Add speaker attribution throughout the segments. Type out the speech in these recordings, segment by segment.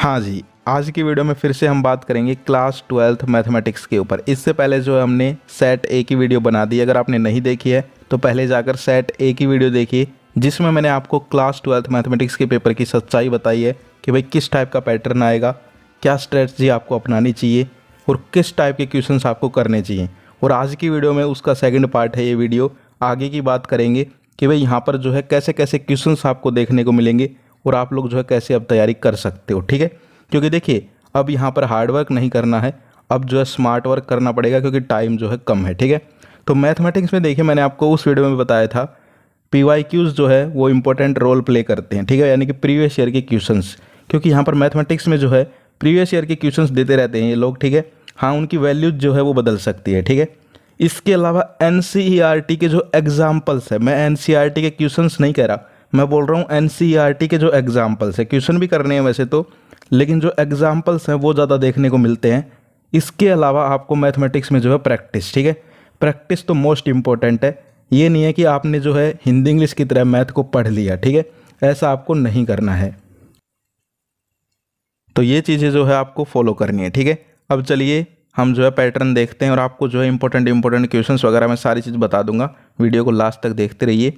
Speaker 1: हाँ जी, आज की वीडियो में फिर से हम बात करेंगे क्लास 12th मैथमेटिक्स के ऊपर। इससे पहले जो है हमने सेट ए की वीडियो बना दी। अगर आपने नहीं देखी है तो पहले जाकर सेट ए की वीडियो देखिए, जिसमें मैंने आपको क्लास 12th मैथमेटिक्स के पेपर की सच्चाई बताई है कि भाई किस टाइप का पैटर्न आएगा, क्या स्ट्रेटजी आपको अपनानी चाहिए और किस टाइप के क्वेश्चंस आपको करने चाहिए। और आज की वीडियो में उसका सेकंड पार्ट है ये वीडियो। आगे की बात करेंगे कि भाई यहाँ पर जो है कैसे कैसे क्वेश्चंस आपको देखने को मिलेंगे और आप लोग जो है कैसे अब तैयारी कर सकते हो, ठीक है। क्योंकि देखिए अब यहाँ पर हार्ड वर्क नहीं करना है, अब जो है स्मार्ट वर्क करना पड़ेगा क्योंकि टाइम जो है कम है, ठीक है। तो मैथमेटिक्स में देखिए मैंने आपको उस वीडियो में बताया था PYQs जो है वो इंपॉर्टेंट रोल प्ले करते हैं, ठीक है, यानी कि प्रीवियस ईयर के क्वेश्चंस। क्योंकि यहाँ पर मैथमेटिक्स में जो है प्रीवियस ईयर के क्वेश्चंस देते रहते हैं ये लोग, ठीक है। हाँ, उनकी वैल्यूज जो है वो बदल सकती है, ठीक है। इसके अलावा NCERT के जो एग्जाम्पल्स है, मैं NCERT के क्वेश्चंस नहीं कह रहा, मैं बोल रहा हूँ NCERT के जो एग्जाम्पल्स है, क्वेश्चन भी करने हैं वैसे तो, लेकिन जो एग्जाम्पल्स हैं वो ज़्यादा देखने को मिलते हैं। इसके अलावा आपको मैथमेटिक्स में जो है प्रैक्टिस, ठीक है, प्रैक्टिस तो मोस्ट इम्पॉर्टेंट है। ये नहीं है कि आपने जो है हिंदी इंग्लिश की तरह मैथ को पढ़ लिया, ठीक है, ऐसा आपको नहीं करना है। तो ये चीज़ें जो है आपको फॉलो करनी है, ठीक है। अब चलिए हम जो है पैटर्न देखते हैं और आपको जो है इंपॉर्टेंट क्वेश्चंस वगैरह मैं सारी चीज़ बता दूंगा, वीडियो को लास्ट तक देखते रहिए।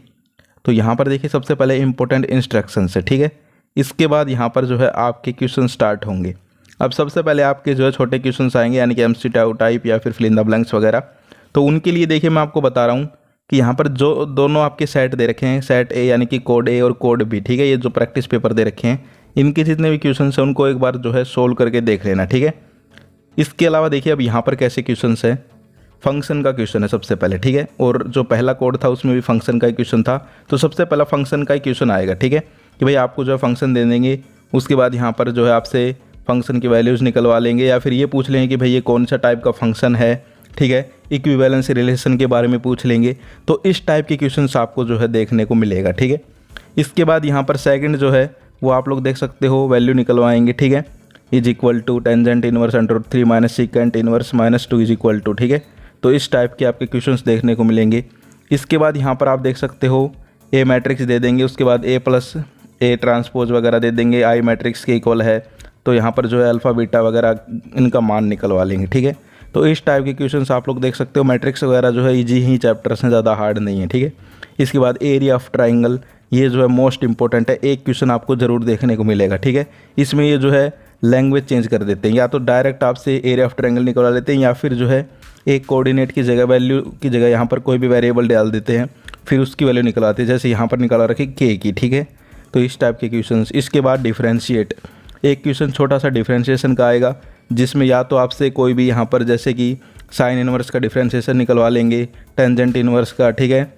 Speaker 1: तो यहाँ पर देखिए सबसे पहले इंपॉर्टेंट इंस्ट्रक्शंस है, ठीक है। इसके बाद यहाँ पर जो है आपके क्वेश्चन स्टार्ट होंगे। अब सबसे पहले आपके जो है छोटे क्वेश्चंस आएंगे, यानी कि MCQ टाइप या फिर फिल इन द ब्लैंक्स वगैरह। तो उनके लिए देखिए मैं आपको बता रहा हूँ कि यहाँ पर जो दोनों आपके सेट दे रखे हैं, सेट ए यानी कि कोड ए और कोड बी, ठीक है, ये जो प्रैक्टिस पेपर दे रखे हैं, इनके जितने भी क्वेश्चन हैं उनको एक बार जो है सोल्व करके देख लेना, ठीक है। इसके अलावा देखिए अब यहाँ पर कैसे क्वेश्चन है, फंक्शन का क्वेश्चन है सबसे पहले, ठीक है, और जो पहला कोड था उसमें भी फंक्शन का ही क्वेश्चन था। तो सबसे पहला फंक्शन का ही क्वेश्चन आएगा, ठीक है, कि भाई आपको जो है फंक्शन दे देंगे, उसके बाद यहाँ पर जो है आपसे फंक्शन की वैल्यूज़ निकलवा लेंगे या फिर ये पूछ लेंगे कि भाई ये कौन सा टाइप का फंक्शन है, ठीक है, इक्विवेलेंस रिलेशन के बारे में पूछ लेंगे। तो इस टाइप के क्वेश्चंस आपको जो है देखने को मिलेगा, ठीक है। इसके बाद यहाँ पर सेकंड जो है वो आप लोग देख सकते हो, वैल्यू निकलवाएंगे, ठीक है, is equal to tangent inverse √3 minus secant inverse -2 is equal to, ठीक है। तो इस टाइप के आपके क्वेश्चंस देखने को मिलेंगे। इसके बाद यहाँ पर आप देख सकते हो ए मैट्रिक्स दे देंगे, उसके बाद A प्लस A ट्रांसपोज वगैरह दे देंगे, I मैट्रिक्स के इक्वल है, तो यहाँ पर जो है अल्फ़ा बीटा वगैरह इनका मान निकलवा लेंगे, ठीक है। तो इस टाइप के क्वेश्चंस आप लोग देख सकते हो। मैट्रिक्स वगैरह जो है ईजी ही चैप्टर्स हैं, ज़्यादा हार्ड नहीं है, ठीक है। इसके बाद एरिया ऑफ ट्राइंगल, ये जो है मोस्ट इंपॉर्टेंट है, एक क्वेश्चन आपको ज़रूर देखने को मिलेगा, ठीक है। इसमें ये जो है लैंग्वेज चेंज कर देते हैं, या तो डायरेक्ट आपसे एरिया ऑफ ट्राइंगल निकलवा लेते हैं या फिर जो है एक कोऑर्डिनेट की जगह वैल्यू की जगह यहाँ पर कोई भी वेरिएबल डाल देते हैं, फिर उसकी वैल्यू निकलवाते हैं, जैसे यहाँ पर निकाला रखी K की, ठीक है। तो इस टाइप के क्वेश्चंस। इसके बाद डिफरेंशिएट, एक क्वेश्चन छोटा सा डिफरेंशिएशन का आएगा, जिसमें या तो आपसे कोई भी यहाँ पर जैसे कि साइन इनवर्स का डिफरेंशिएशन निकलवा लेंगे, टेंजेंट इनवर्स का, ठीक है।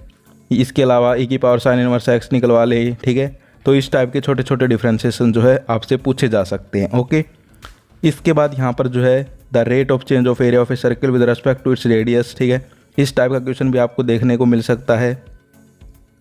Speaker 1: इसके अलावा e की पावर साइन इनवर्स x निकलवा ले, ठीक है। तो इस टाइप के छोटे छोटे डिफरेंशिएशन जो है आपसे पूछे जा सकते हैं, ओके। इसके बाद यहाँ पर जो है the rate of change of area of a circle with respect to its radius, ठीक है, इस टाइप का क्वेश्चन भी आपको देखने को मिल सकता है।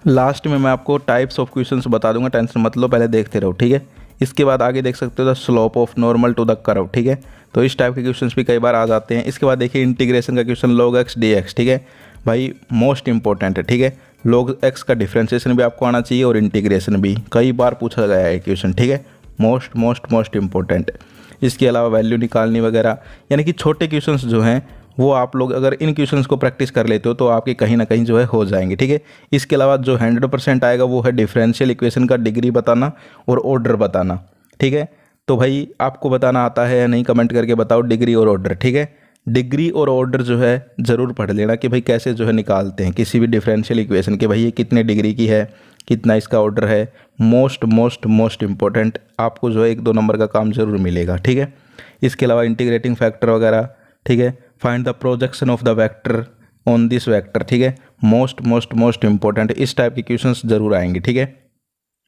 Speaker 1: लास्ट में मैं आपको टाइप्स ऑफ क्वेश्चंस बता दूंगा, टेंशन मत लो, पहले देखते रहो, ठीक है। इसके बाद आगे देख सकते हो the slope of normal to the curve, ठीक है। तो इस टाइप के क्वेश्चंस भी कई बार आ जाते हैं। इसके बाद देखिए इंटीग्रेशन का क्वेश्चन log x dx, ठीक है, भाई मोस्ट इंपॉर्टेंट है, ठीक है। log x का डिफ्रेंशिएशन भी आपको आना चाहिए और इंटीग्रेशन भी कई बार पूछा गया है क्वेश्चन, ठीक है, मोस्ट इंपॉर्टेंट। इसके अलावा वैल्यू निकालनी वगैरह, यानी कि छोटे क्वेश्चंस जो हैं वो आप लोग अगर इन क्वेश्चंस को प्रैक्टिस कर लेते हो तो आपके कहीं ना कहीं जो है हो जाएंगे, ठीक है। इसके अलावा जो 100% आएगा वो है डिफरेंशियल इक्वेशन का डिग्री बताना और ऑर्डर बताना, ठीक है। तो भाई आपको बताना आता है या नहीं, कमेंट करके बताओ, डिग्री और ऑर्डर, ठीक है। डिग्री और ऑर्डर जो है ज़रूर पढ़ लेना कि भाई कैसे जो है निकालते हैं किसी भी डिफरेंशियल इक्वेशन के, भाई ये कितने डिग्री की है, कितना इसका ऑर्डर है। मोस्ट इंपॉर्टेंट, आपको जो है 1-2 नंबर का काम ज़रूर मिलेगा, ठीक है। इसके अलावा इंटीग्रेटिंग फैक्टर वगैरह, ठीक है, find the projection of the vector on this vector, ठीक है, मोस्ट इंपॉर्टेंट, इस टाइप के क्वेश्चंस ज़रूर आएंगे, ठीक है।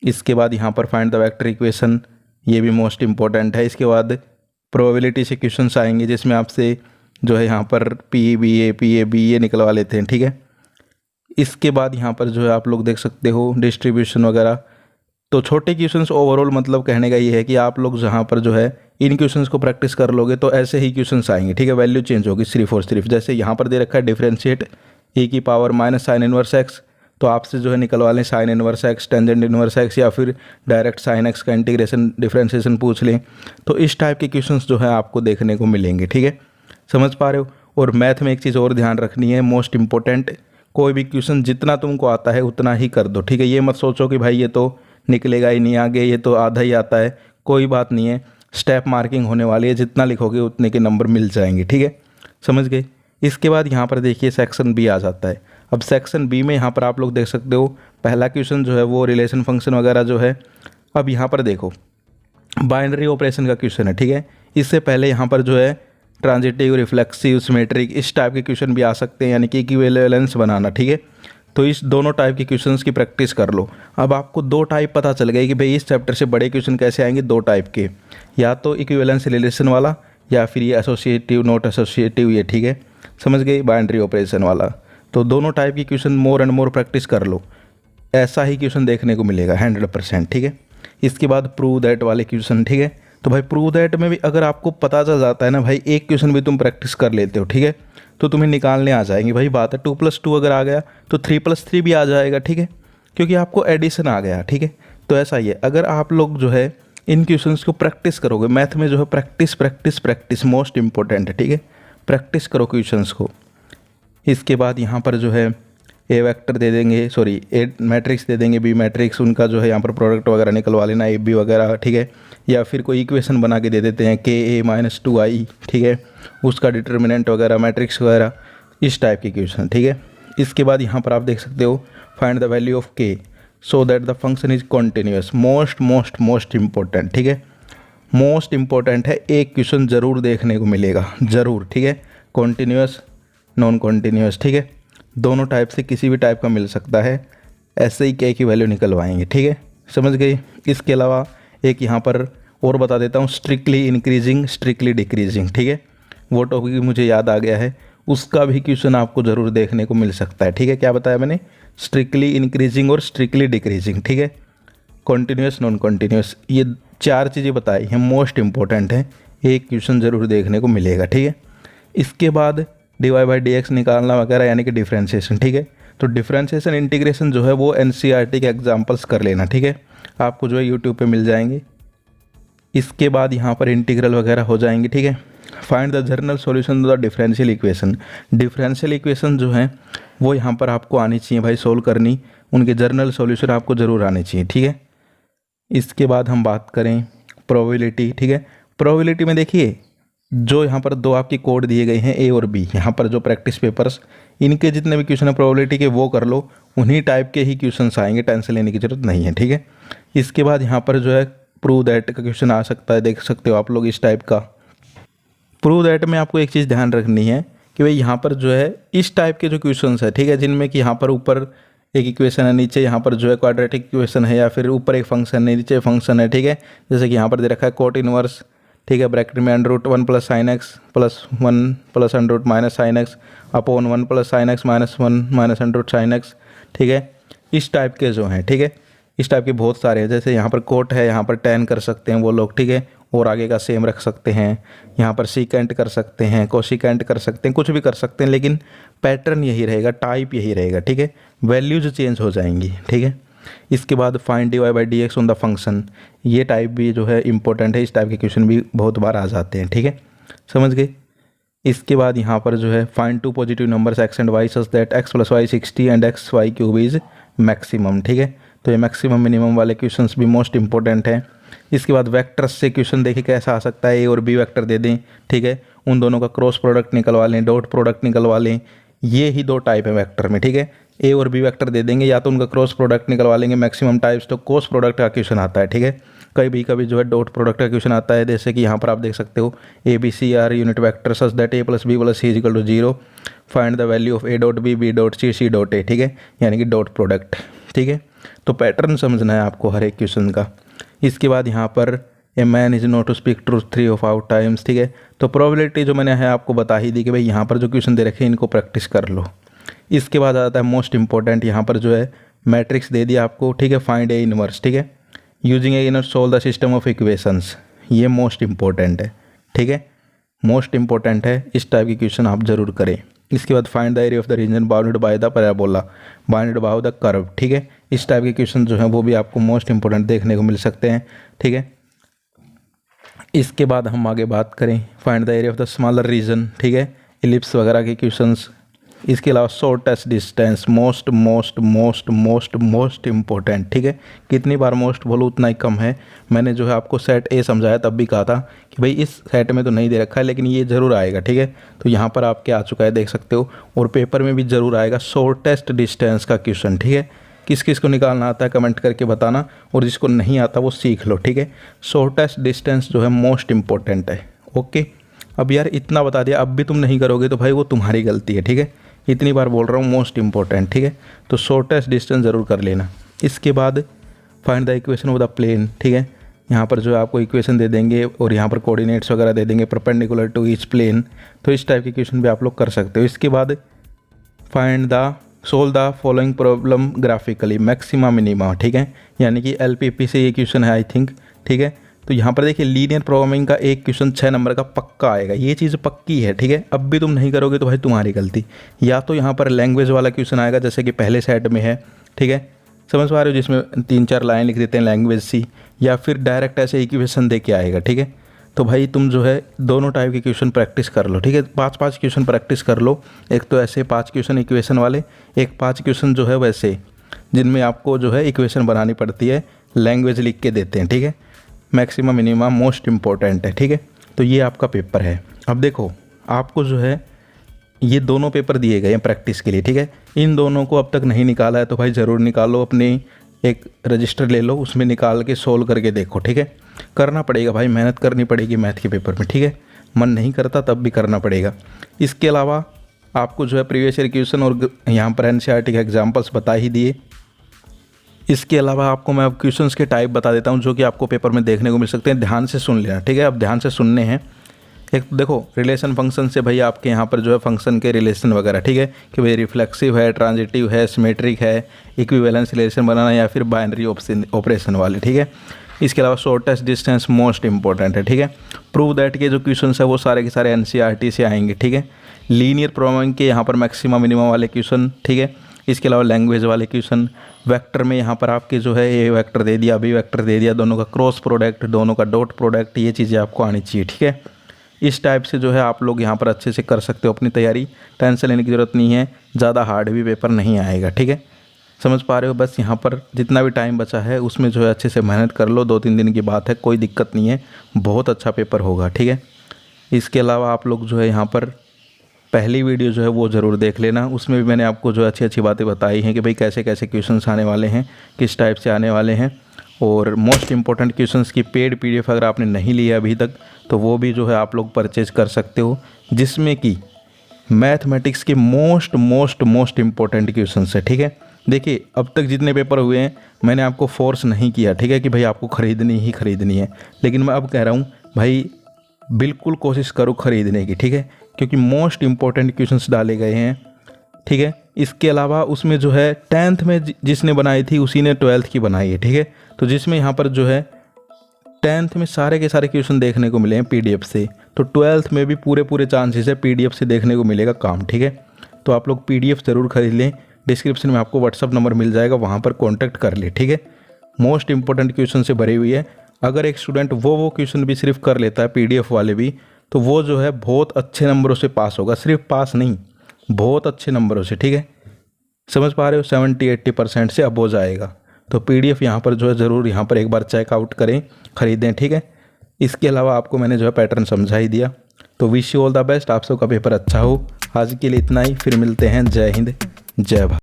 Speaker 1: इसके बाद यहाँ पर फाइंड द वेक्टर इक्वेशन, ये भी मोस्ट इंपॉर्टेंट है। इसके बाद प्रोबेबिलिटी से क्वेश्चंस आएंगे, जिसमें आपसे जो है यहाँ पर PA ये निकलवा लेते हैं, ठीक है। इसके बाद यहाँ पर जो है आप लोग देख सकते हो डिस्ट्रीब्यूशन वगैरह। तो छोटे क्वेश्चंस ओवरऑल मतलब कहने का ये है कि आप लोग जहाँ पर जो है इन क्वेश्चंस को प्रैक्टिस कर लोगे तो ऐसे ही क्वेश्चंस आएंगे, ठीक है। वैल्यू चेंज होगी सिर्फ और सिर्फ, जैसे यहाँ पर दे रखा है डिफरेंशिएट e की पावर -sin इनवर्स x, तो आपसे जो है निकलवा लें sine inverse x, tangent inverse x, या फिर डायरेक्ट साइन एक्स का इंटीग्रेशन डिफरेंशिएशन पूछ लें। तो इस टाइप के क्वेश्चंस जो है आपको देखने को मिलेंगे, ठीक है, समझ पा रहे हो। और मैथ में एक चीज़ और ध्यान रखनी है, मोस्ट इंपॉर्टेंट, कोई भी क्वेश्चन जितना तुमको आता है उतना ही कर दो, ठीक है। ये मत सोचो कि भाई ये तो निकलेगा ही नहीं आगे, ये तो आधा ही आता है, कोई बात नहीं है, स्टेप मार्किंग होने वाली है, जितना लिखोगे उतने के नंबर मिल जाएंगे, ठीक है, समझ गए। इसके बाद यहाँ पर देखिए सेक्शन बी आ जाता है। अब सेक्शन बी में यहाँ पर आप लोग देख सकते हो पहला क्वेश्चन जो है वो रिलेशन फंक्शन वगैरह जो है। अब यहाँ पर देखो बाइनरी ऑपरेशन का क्वेश्चन है, ठीक है। इससे पहले यहाँ पर जो है ट्रांजिटिव, रिफ्लेक्सिव, सिमेट्रिक, इस टाइप के क्वेश्चन भी आ सकते हैं, यानी कि इक्विवेलेंस बनाना, ठीक है। तो इस दोनों टाइप के क्वेश्चंस की प्रैक्टिस कर लो। अब आपको दो टाइप पता चल गई कि भाई इस चैप्टर से बड़े क्वेश्चन कैसे आएंगे, दो टाइप के, या तो इक्विवेलेंस रिलेशन वाला या फिर ये एसोसिएटिव, नॉट एसोसिएटिव, ये, ठीक है, समझ गए, बाइनरी ऑपरेशन वाला। तो दोनों टाइप की question more and more practice कर लो, ऐसा ही क्वेश्चन देखने को मिलेगा 100%, ठीक है। इसके बाद प्रूव दैट वाले क्वेश्चन, ठीक है। तो भाई प्रूव दैट में भी अगर आपको पता चल जाता है ना भाई, एक क्वेश्चन भी तुम प्रैक्टिस कर लेते हो, ठीक है, तो तुम्हें निकालने आ जाएंगे। भाई बात है 2+2 अगर आ गया तो 3+3 भी आ जाएगा, ठीक है, क्योंकि आपको एडिशन आ गया, ठीक है। तो ऐसा ही है, अगर आप लोग जो है इन क्वेश्चंस को प्रैक्टिस करोगे, मैथ में जो है practice practice practice most important है, ठीक है, प्रैक्टिस करो क्वेश्चंस को। इसके बाद यहाँ पर जो है ए वेक्टर दे देंगे, सॉरी ए मैट्रिक्स दे देंगे, बी मैट्रिक्स, उनका जो है यहाँ पर प्रोडक्ट वगैरह निकलवा लेना, ए बी वगैरह, ठीक है, या फिर कोई इक्वेशन बना के दे देते हैं KA-2i, ठीक है, उसका डिटर्मिनेंट वगैरह, मैट्रिक्स वगैरह, इस टाइप के क्वेश्चन, ठीक है। इसके बाद यहाँ पर आप देख सकते हो find the value of k so that the function is continuous, most most most important, ठीक है, मोस्ट इंपॉर्टेंट है, एक क्वेश्चन ज़रूर देखने को मिलेगा, ज़रूर, ठीक है, कॉन्टिन्यूस, नॉन कॉन्टिन्यूस, ठीक है, दोनों टाइप से किसी भी टाइप का मिल सकता है, ऐसे ही k की वैल्यू निकलवाएंगे, ठीक है, समझ गए। इसके अलावा एक यहाँ पर और बता देता हूँ, स्ट्रिक्टली इंक्रीजिंग, स्ट्रिक्टली डिक्रीजिंग, ठीक है, वो टॉपिक मुझे याद आ गया है, उसका भी क्वेश्चन आपको ज़रूर देखने को मिल सकता है, ठीक है। क्या बताया मैंने, स्ट्रिक्टली इंक्रीजिंग और स्ट्रिक्टली डिक्रीजिंग, ठीक है, कॉन्टिन्यूस, नॉन कॉन्टिन्यूस, ये 4 चीज़ें बताई हैं, मोस्ट इंपॉर्टेंट है, एक क्वेश्चन ज़रूर देखने को मिलेगा, ठीक है। इसके बाद dy/dx निकालना वगैरह, यानी कि डिफ्रेंशिएशन, ठीक है। तो डिफ्रेंशिएशन, इंटीग्रेशन जो है वो NCERT के एग्जाम्पल्स कर लेना, ठीक है, आपको जो है यूट्यूब पे मिल जाएंगे। इसके बाद यहाँ पर इंटीग्रल वगैरह हो जाएंगे, ठीक है। Find the general solution to the differential equation, differential equation जो है वो यहाँ पर आपको आनी चाहिए भाई, सोल्व करनी, उनके जर्नल सॉल्यूशन आपको ज़रूर आने चाहिए, ठीक है। इसके बाद हम बात करें प्रोबेबिलिटी, ठीक है। प्रोबेबिलिटी में देखिए जो यहाँ पर दो आपकी कोड दिए गए हैं A और B, यहाँ पर जो प्रैक्टिस पेपर्स, इनके जितने भी क्वेश्चन है प्रोबेबिलिटी के वो कर लो, उन्हीं टाइप के ही क्वेश्चंस आएंगे, टेंशन लेने की जरूरत नहीं है, ठीक है। इसके बाद यहाँ पर जो है प्रूव दैट का क्वेश्चन आ सकता है, देख सकते हो आप लोग इस टाइप का। प्रूव दैट में आपको एक चीज़ ध्यान रखनी है कि भाई यहाँ पर जो है इस टाइप के जो क्वेश्चंस है, ठीक है, जिनमें कि यहाँ पर ऊपर एक इक्वेशन है, नीचे यहाँ पर जो है क्वाड्रेटिक इक्वेशन है, या फिर ऊपर एक फंक्शन है, नीचे फंक्शन है, ठीक है, जैसे कि यहाँ पर दे रखा है कोट इनवर्स, ठीक है, ब्रैकेट में √1 + sin x + 1 + √- sin x upon 1 + sin x - 1 - √sin x, ठीक है, इस टाइप के जो हैं, ठीक है, इस टाइप के बहुत सारे हैं, जैसे यहाँ पर कोट है, यहाँ पर tan कर सकते हैं वो लोग, ठीक है, और आगे का सेम रख सकते हैं, यहाँ पर सीकेंट कर सकते हैं, कोसिकेंट कर सकते हैं, कुछ भी कर सकते हैं, लेकिन पैटर्न यही रहेगा, टाइप यही रहेगा, ठीक है, वैल्यूज चेंज हो जाएंगी, ठीक है। इसके बाद find dy/dx on the function, ये टाइप भी जो है इंपॉर्टेंट है, इस टाइप के क्वेश्चन भी बहुत बार आ जाते हैं, ठीक है, समझ गए। इसके बाद यहाँ पर जो है find 2 positive numbers x and y such that x + y 60 and xy³ is maximum, ठीक है। तो ये मैक्सिमम मिनिमम वाले क्वेश्चंस भी मोस्ट इंपॉर्टेंट है। इसके बाद वेक्टर्स से क्वेश्चन देखिए कैसा आ सकता है, A और B वेक्टर दे दें, ठीक है, उन दोनों का क्रॉस प्रोडक्ट निकलवा लें, डॉट प्रोडक्ट निकलवा लें, ये ही दो टाइप है वेक्टर में, ठीक है, A और B वेक्टर दे देंगे, या तो उनका क्रॉस प्रोडक्ट निकलवा लेंगे, मैक्सिमम टाइप्स तो क्रॉस प्रोडक्ट का क्वेश्चन आता है, ठीक है, कभी जो है डॉट प्रोडक्ट का क्वेश्चन आता है, जैसे कि यहाँ पर आप देख सकते हो ABC are unit vector such that A + B + C = 0, find the value of A.B, B.C, C.A, ठीक है, यानी कि डॉट प्रोडक्ट, ठीक है। तो पैटर्न समझना है आपको हर एक क्वेश्चन का। इसके बाद यहाँ पर a man is not to speak truth 3 of 5 times, ठीक है। तो प्रोबेबिलिटी जो मैंने है आपको बता ही दी कि भाई यहाँ पर जो क्वेश्चन दे रखे हैं इनको प्रैक्टिस कर लो। इसके बाद आता है मोस्ट इंपॉर्टेंट, यहाँ पर जो है मैट्रिक्स दे दिया आपको, ठीक है, फाइंड A इनवर्स, ठीक है, using A inverse solve the system of equations, ये मोस्ट इंपॉर्टेंट है, ठीक है, मोस्ट इंपॉर्टेंट है, इस टाइप के क्वेश्चन आप ज़रूर करें। इसके बाद find the area of the reason bounded by the parabola, bounded by the curve, ठीक है। इस टाइप के क्वेश्चन जो हैं वो भी आपको मोस्ट इंपॉर्टेंट देखने को मिल सकते हैं, ठीक है। इसके बाद हम आगे बात करें find the area of the smaller region, ठीक है, इलिप्स वगैरह के क्वेश्चंस। इसके अलावा shortest distance, most most most most most important, ठीक है। कितनी बार मोस्ट बोलो उतना ही कम है। मैंने जो है आपको सेट ए समझाया तब भी कहा था कि भाई इस सेट में तो नहीं दे रखा है लेकिन ये ज़रूर आएगा, ठीक है। तो यहाँ पर आपके आ चुका है, देख सकते हो। और पेपर में भी ज़रूर आएगा शॉर्टेस्ट डिस्टेंस का क्वेश्चन, ठीक है। किस किस को निकालना आता है कमेंट करके बताना, और जिसको नहीं आता वो सीख लो, ठीक है। शॉर्टेस्ट डिस्टेंस जो है मोस्ट इंपॉर्टेंट है, ओके। अब यार इतना बता दिया, अब भी तुम नहीं करोगे तो भाई वो तुम्हारी गलती है, ठीक है। इतनी बार बोल रहा हूँ मोस्ट इंपॉर्टेंट, ठीक है। तो शॉर्टेस्ट डिस्टेंस ज़रूर कर लेना। इसके बाद find the equation of the plane, ठीक है। यहाँ पर जो है आपको इक्वेशन दे देंगे और यहाँ पर कोऑर्डिनेट्स वगैरह दे देंगे परपेंडिकुलर टू ईच प्लेन। तो इस टाइप के क्वेश्चन भी आप लोग कर सकते हो। इसके बाद find the solve the following problem graphically, maxima minima, ठीक है। यानी कि LPP से ये क्वेश्चन है आई थिंक, ठीक है। तो यहाँ पर देखिए लीनियर प्रोग्रामिंग का एक क्वेश्चन 6 नंबर का पक्का आएगा, ये चीज़ पक्की है, ठीक है। अब भी तुम नहीं करोगे तो भाई तुम्हारी गलती। या तो यहाँ पर लैंग्वेज वाला क्वेश्चन आएगा जैसे कि पहले सेट में है, ठीक है, समझ पा रहे हो, जिसमें 3-4 लाइन लिख देते हैं लैंग्वेज सी, या फिर डायरेक्ट ऐसे इक्वेशन दे के आएगा, ठीक है। तो भाई तुम जो है दोनों टाइप के क्वेश्चन प्रैक्टिस कर लो, ठीक है। 5-5 क्वेश्चन प्रैक्टिस कर लो। एक तो ऐसे 5 क्वेश्चन इक्वेशन वाले, एक 5 क्वेश्चन जो है वैसे जिनमें आपको जो है इक्वेशन बनानी पड़ती है, लैंग्वेज लिख के देते हैं, ठीक है। मैक्सिमम मिनिमम मोस्ट इंपॉर्टेंट है, ठीक है। तो ये आपका पेपर है। अब देखो आपको जो है ये दोनों पेपर दिए गए हैं प्रैक्टिस के लिए, ठीक है। इन दोनों को अब तक नहीं निकाला है तो भाई ज़रूर निकालो, अपनी एक रजिस्टर ले लो, उसमें निकाल के सोल्व करके देखो, ठीक है। करना पड़ेगा भाई, मेहनत करनी पड़ेगी मैथ के पेपर में, ठीक है। मन नहीं करता तब भी करना पड़ेगा। इसके अलावा आपको जो है प्रीवियस ईयर क्वेश्चन और यहाँ पर NCERT के एग्जाम्पल्स बता ही दिए। इसके अलावा आपको मैं अब क्वेश्चंस के टाइप बता देता हूँ जो कि आपको पेपर में देखने को मिल सकते हैं। ध्यान से सुन लेना, ठीक है। अब ध्यान से सुनने हैं। एक तो देखो रिलेशन फंक्शन से भाई आपके यहाँ पर जो है फंक्शन के रिलेशन वगैरह, ठीक है, कि भाई रिफ्लेक्सिव है, ट्रांजिटिव है, सिमेट्रिक है, इक्विवेलेंस रिलेशन बनाना या फिर बाइनरी ऑपरेशन वाले, ठीक है। इसके अलावा शॉर्टेस्ट डिस्टेंस मोस्ट इंपॉर्टेंट है, ठीक है। प्रूव दैट के जो क्वेश्चन है वो सारे के सारे NCERT से आएंगे, ठीक है। लीनियर प्रोग्रामिंग के यहाँ पर मैक्सिमम मिनिमम वाले क्वेश्चन, ठीक है। इसके अलावा लैंग्वेज वाले क्वेश्चन, वेक्टर में यहाँ पर आपके जो है ए वेक्टर दे दिया, बी वेक्टर दे दिया, दोनों का क्रॉस प्रोडक्ट, दोनों का डॉट प्रोडक्ट, ये चीज़ें आपको आनी चाहिए, ठीक है। इस टाइप से जो है आप लोग यहाँ पर अच्छे से कर सकते हो अपनी तैयारी। टेंशन लेने की ज़रूरत नहीं है, ज़्यादा हार्ड भी पेपर नहीं आएगा, ठीक है। समझ पा रहे हो। बस यहाँ पर जितना भी टाइम बचा है उसमें जो है अच्छे से मेहनत कर लो। 2-3 दिन की बात है, कोई दिक्कत नहीं है, बहुत अच्छा पेपर होगा, ठीक है। इसके अलावा आप लोग जो है यहाँ पर पहली वीडियो जो है वो ज़रूर देख लेना, उसमें भी मैंने आपको जो अच्छी अच्छी बातें बताई हैं कि भाई कैसे कैसे क्वेश्चंस आने वाले हैं, किस टाइप से आने वाले हैं। और मोस्ट इंपॉर्टेंट क्वेश्चंस की पेड PDF अगर आपने नहीं लिया अभी तक तो वो भी जो है आप लोग परचेज कर सकते हो, जिसमें कि मैथमेटिक्स के most most most important questions है, ठीक है। देखिए अब तक जितने पेपर हुए हैं मैंने आपको फोर्स नहीं किया, ठीक है, कि भाई आपको ख़रीदनी ही ख़रीदनी है, लेकिन मैं अब कह रहा हूँ भाई बिल्कुल कोशिश करो ख़रीदने की, ठीक है, क्योंकि मोस्ट इंपॉर्टेंट क्वेश्चंस डाले गए हैं, ठीक है। इसके अलावा उसमें जो है 10th में जिसने बनाई थी उसी ने 12th की बनाई है, ठीक है। तो जिसमें यहाँ पर जो है 10th में सारे के सारे क्वेश्चन देखने को मिले हैं PDF से, तो 12th में भी पूरे चांसेस है PDF से देखने को मिलेगा काम, ठीक है। तो आप लोग PDF ज़रूर खरीद लें। डिस्क्रिप्शन में आपको WhatsApp नंबर मिल जाएगा, वहाँ पर कॉन्टैक्ट कर ले, ठीक है। मोस्ट इंपॉर्टेंट क्वेश्चन से भरी हुई है। अगर एक स्टूडेंट वो क्वेश्चन भी सिर्फ कर लेता है PDF वाले भी, तो वो जो है बहुत अच्छे नंबरों से पास होगा, सिर्फ पास नहीं बहुत अच्छे नंबरों से, ठीक है। समझ पा रहे हो, 70-80% से अब हो जाएगा। तो PDF यहाँ पर जो है ज़रूर यहाँ पर एक बार चेकआउट करें, ख़रीदें, ठीक है। इसके अलावा आपको मैंने जो है पैटर्न समझा ही दिया। तो wish you all the best, आप सबका पेपर अच्छा हो। आज के लिए इतना ही, फिर मिलते हैं। जय हिंद, जय भारत।